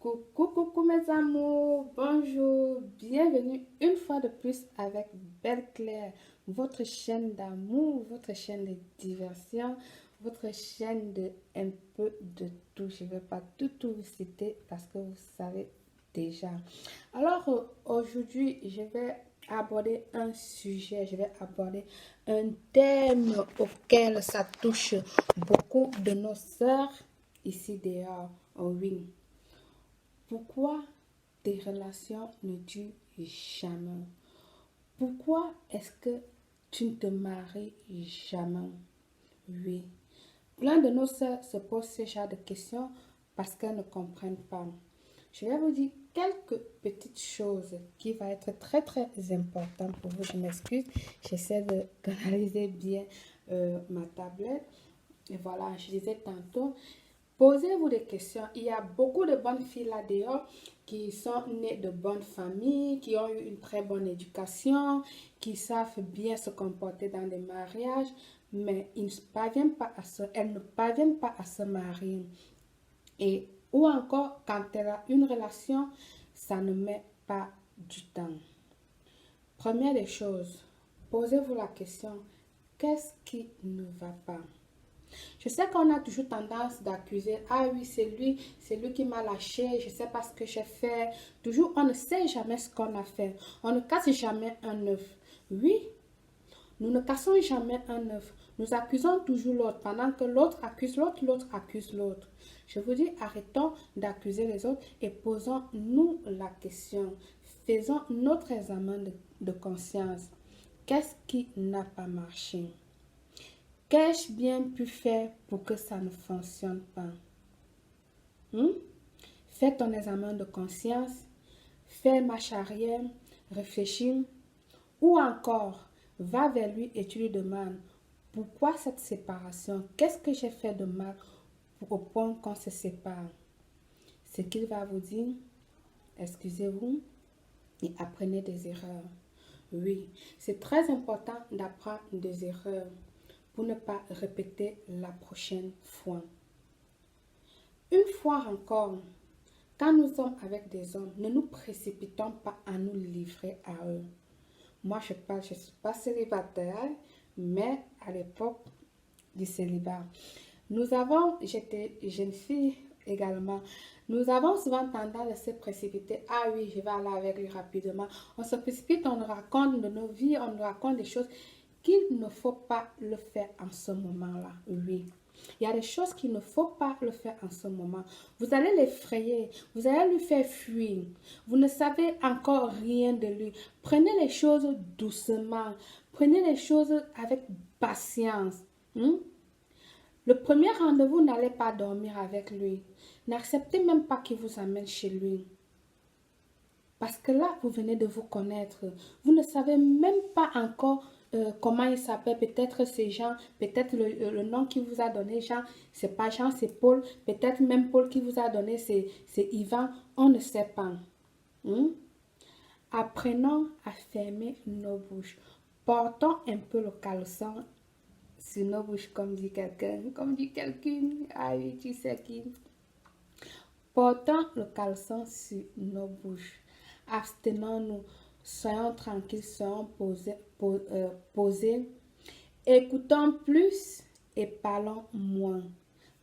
Coucou mes amours, bonjour, bienvenue une fois de plus avec Belle Claire, votre chaîne d'amour, votre chaîne de diversion, votre chaîne de un peu de tout. Je ne vais pas tout vous citer parce que vous savez déjà. Alors aujourd'hui, je vais aborder un sujet, je vais aborder un thème auquel ça touche beaucoup de nos sœurs ici dehors. Oh oui. Pourquoi tes relations ne durent jamais? Pourquoi est-ce que tu ne te maries jamais? Oui. Plein de nos sœurs se posent ce genre de questions parce qu'elles ne comprennent pas. Je vais vous dire quelques petites choses qui vont être très importantes pour vous. Je m'excuse, j'essaie de canaliser bien ma tablette. Et voilà, je disais tantôt, posez-vous des questions. Il y a beaucoup de bonnes filles là-dehors qui sont nées de bonnes familles, qui ont eu une très bonne éducation, qui savent bien se comporter dans des mariages, mais elles ne parviennent pas à se marier. Et ou encore, quand elle a une relation, ça ne met pas du temps. Première des choses, posez-vous la question, qu'est-ce qui ne va pas? Je sais qu'on a toujours tendance d'accuser, ah oui, c'est lui qui m'a lâché, je ne sais pas ce que j'ai fait. Toujours, on ne sait jamais ce qu'on a fait. On ne casse jamais un œuf. Oui, nous ne cassons jamais un œuf. Nous accusons toujours l'autre. Pendant que l'autre accuse l'autre, l'autre accuse l'autre. Je vous dis, arrêtons d'accuser les autres et posons-nous la question. Faisons notre examen de conscience. Qu'est-ce qui n'a pas marché? Qu'ai-je bien pu faire pour que ça ne fonctionne pas? Fais ton examen de conscience, fais marche arrière, réfléchis, ou encore, va vers lui et tu lui demandes, pourquoi cette séparation? Qu'est-ce que j'ai fait de mal au point qu'on se sépare? Ce qu'il va vous dire, excusez-vous et apprenez des erreurs. Oui, c'est très important d'apprendre des erreurs pour ne pas répéter la prochaine fois. Une fois encore, quand nous sommes avec des hommes, ne nous précipitons pas à nous livrer à eux. Moi, je ne suis pas célibataire, mais à l'époque du célibat, j'étais jeune fille également, nous avons souvent tendance à se précipiter. Ah oui, je vais aller avec lui rapidement. On se précipite, on nous raconte de nos vies, on nous raconte des choses qu'il ne faut pas le faire en ce moment-là. Oui. Il y a des choses qu'il ne faut pas le faire en ce moment. Vous allez l'effrayer, vous allez lui faire fuir. Vous ne savez encore rien de lui. Prenez les choses doucement. Prenez les choses avec patience. Le premier rendez-vous, n'allez pas dormir avec lui. N'acceptez même pas qu'il vous amène chez lui. Parce que là, vous venez de vous connaître. Vous ne savez même pas encore comment il s'appelle. Peut-être c'est Jean, peut-être le nom qu'il vous a donné, Jean, c'est pas Jean, c'est Paul. Peut-être même Paul qui vous a donné, c'est Yvan. On ne sait pas. Apprenons à fermer nos bouches. Portons un peu le caleçon sur nos bouches, comme dit quelqu'un. Comme dit quelqu'un. Ah oui, tu sais qui. Portons le caleçon sur nos bouches. Abstenons-nous, soyons tranquilles, soyons posés. Écoutons plus et parlons moins.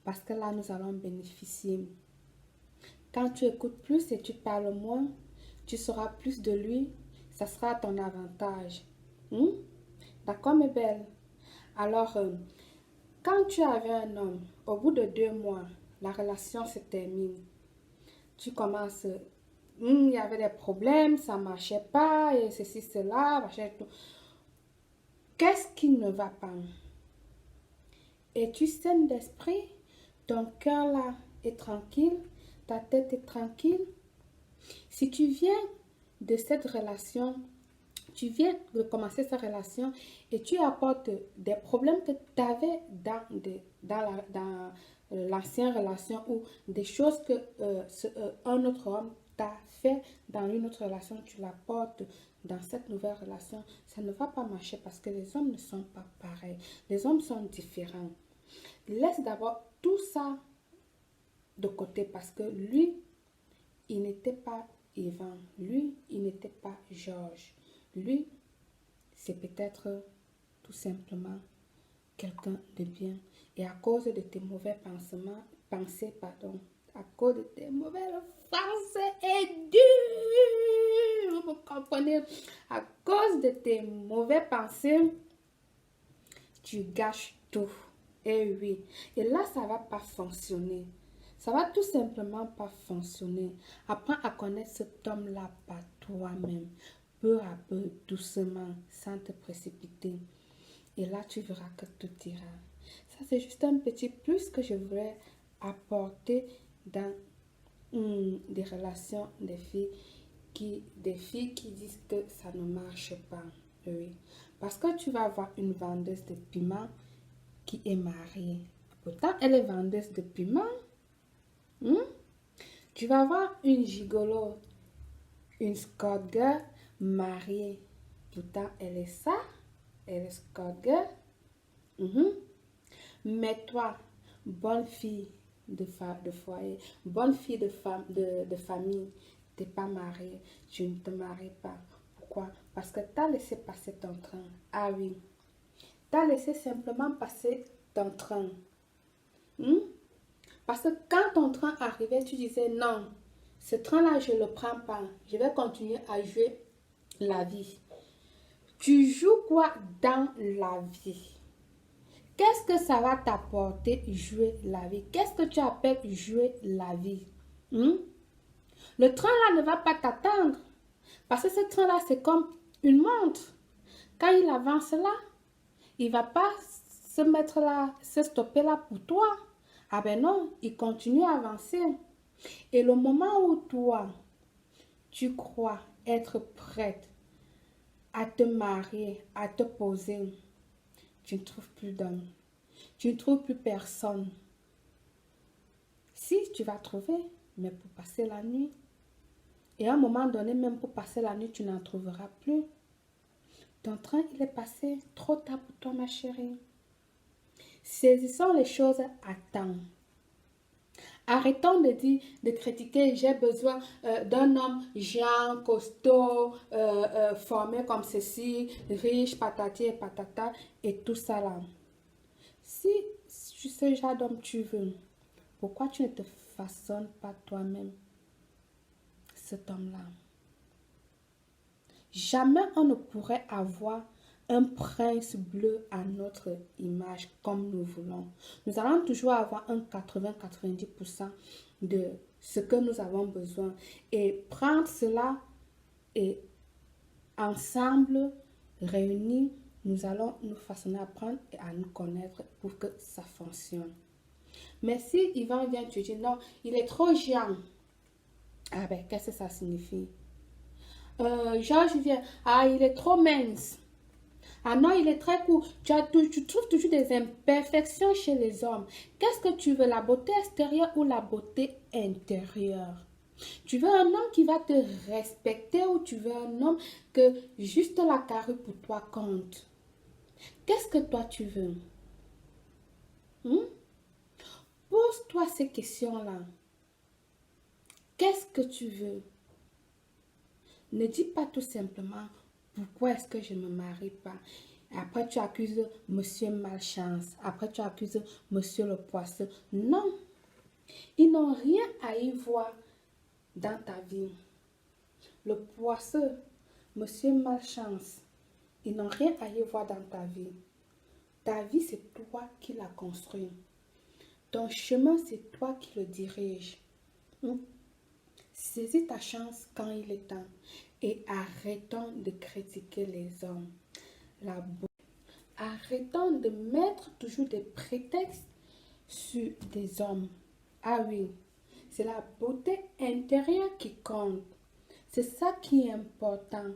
Parce que là, nous allons bénéficier. Quand tu écoutes plus et tu parles moins, tu sauras plus de lui. Ça sera à ton avantage. D'accord, mes belles? Alors, quand tu avais un homme, au bout de 2 mois, la relation se termine. Tu commences, il y avait des problèmes, ça ne marchait pas, et ceci, cela, marchait tout. Qu'est-ce qui ne va pas? Es-tu saine d'esprit? Ton cœur là est tranquille? Ta tête est tranquille? Si tu viens de cette relation, tu viens de commencer cette relation et tu apportes des problèmes que tu avais dans l'ancienne relation ou des choses que un autre homme t'a fait dans une autre relation, tu l'apportes dans cette nouvelle relation, ça ne va pas marcher parce que les hommes ne sont pas pareils. Les hommes sont différents. Laisse d'abord tout ça de côté parce que lui, il n'était pas Ivan. Lui, il n'était pas Georges. Lui, c'est peut-être tout simplement quelqu'un de bien. Et à cause de tes mauvais pensées, à cause de tes mauvais pensées et dur, vous comprenez? À cause de tes mauvais pensées, tu gâches tout. Et oui, et là, ça va pas fonctionner. Ça va tout simplement pas fonctionner. Apprends à connaître cet homme-là par toi-même, peu à peu, doucement, sans te précipiter. Et là, tu verras que tout ira. Ça, c'est juste un petit plus que je voulais apporter dans des relations des filles qui disent que ça ne marche pas. Oui. Parce que tu vas avoir une vendeuse de piment qui est mariée. Pourtant, elle est vendeuse de piment. Hmm? Tu vas avoir une gigolo, une Scott girl mariée. Pourtant, elle est ça. Elle est Scott girl. Mhm. Mais toi, bonne fille de foyer, bonne fille de famille, tu n'es pas mariée, tu ne te maries pas. Pourquoi? Parce que tu as laissé passer ton train. Ah oui, tu as laissé simplement passer ton train. Hmm? Parce que quand ton train arrivait, tu disais non, ce train-là, je ne le prends pas. Je vais continuer à jouer la vie. Tu joues quoi dans la vie? Qu'est-ce que ça va t'apporter jouer la vie? Qu'est-ce que tu appelles jouer la vie? Hmm? Le train-là ne va pas t'attendre. Parce que ce train-là, c'est comme une montre. Quand il avance là, il ne va pas se mettre là, se stopper là pour toi. Ah ben non, il continue à avancer. Et le moment où toi, tu crois être prête à te marier, à te poser, tu ne trouves plus d'homme. Tu ne trouves plus personne. Si tu vas trouver, mais pour passer la nuit. Et à un moment donné, même pour passer la nuit, tu n'en trouveras plus. Ton train, il est passé trop tard pour toi, ma chérie. Saisissons les choses à temps. Arrêtons de dire, de critiquer, j'ai besoin d'un homme géant, costaud, formé comme ceci, riche, patati et patata, et tout ça là. Si ce genre d'homme tu veux, pourquoi tu ne te façonnes pas toi-même cet homme-là? Jamais on ne pourrait avoir un prince bleu à notre image comme nous voulons. Nous allons toujours avoir un 80-90% de ce que nous avons besoin. Et prendre cela et ensemble, réunis, nous allons nous façonner à prendre et à nous connaître pour que ça fonctionne. Mais si Yvan vient te dire non, il est trop géant. Ah ben, qu'est-ce que ça signifie? Georges vient, ah, il est trop mince. Ah non, il est très court. Tu trouves toujours des imperfections chez les hommes. Qu'est-ce que tu veux, la beauté extérieure ou la beauté intérieure? Tu veux un homme qui va te respecter ou tu veux un homme que juste la carrure pour toi compte? Qu'est-ce que toi tu veux? Hmm? Pose-toi ces questions-là. Qu'est-ce que tu veux? Ne dis pas tout simplement pourquoi est-ce que je ne me marie pas. Après tu accuses monsieur malchance. Après tu accuses monsieur le poisson. Non. Ils n'ont rien à y voir dans ta vie. Le poisson, monsieur malchance, ils n'ont rien à y voir dans ta vie. Ta vie, c'est toi qui la construis. Ton chemin, c'est toi qui le diriges. Saisis ta chance quand il est temps et arrêtons de critiquer les hommes. Arrêtons de mettre toujours des prétextes sur des hommes. Ah oui, c'est la beauté intérieure qui compte. C'est ça qui est important.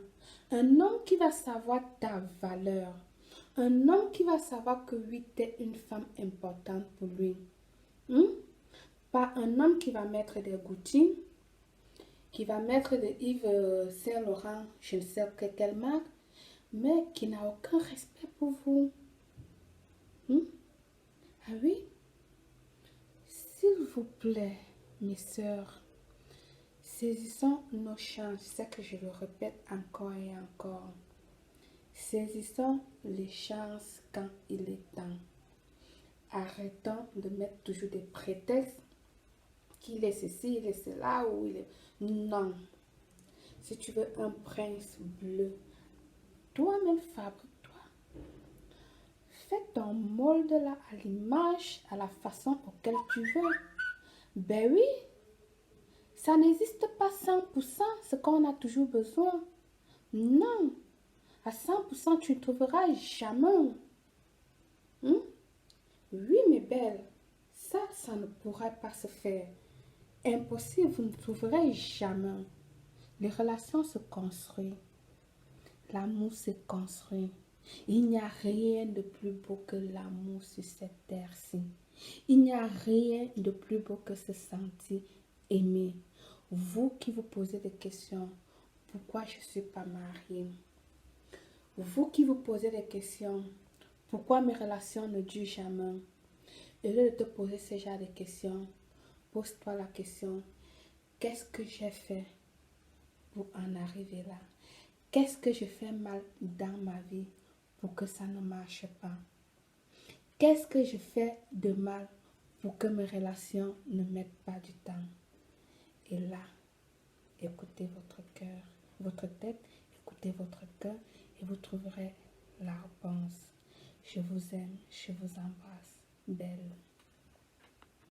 Un homme qui va savoir ta valeur. Un homme qui va savoir que oui, tu es une femme importante pour lui. Pas un homme qui va mettre des goutines, qui va mettre des Yves Saint-Laurent, je ne sais quelle marque, mais qui n'a aucun respect pour vous. Ah oui? S'il vous plaît, mes sœurs, Saisissons nos chances, c'est que je le répète encore et encore. Saisissons les chances quand il est temps. Arrêtons de mettre toujours des prétextes qu'il est ceci, il est cela ou il est... Non. Si tu veux un prince bleu, toi-même fabrique-toi. Fais ton molde là à l'image, à la façon auquel tu veux. Ben oui, ça n'existe pas 100%, ce qu'on a toujours besoin. Non, à 100%, tu ne trouveras jamais. Hein? Oui, mes belles, ça ne pourrait pas se faire. Impossible, vous ne trouverez jamais. Les relations se construisent. L'amour se construit. Il n'y a rien de plus beau que l'amour sur cette terre-ci. Il n'y a rien de plus beau que se sentir aimé. Vous qui vous posez des questions, pourquoi je ne suis pas mariée? Vous qui vous posez des questions, pourquoi mes relations ne durent jamais? Au lieu de te poser ce genre de questions, pose-toi la question, qu'est-ce que j'ai fait pour en arriver là? Qu'est-ce que je fais mal dans ma vie pour que ça ne marche pas? Qu'est-ce que je fais de mal pour que mes relations ne mettent pas du temps? Et là, écoutez votre cœur, votre tête, écoutez votre cœur et vous trouverez la réponse. Je vous aime, je vous embrasse. Belle.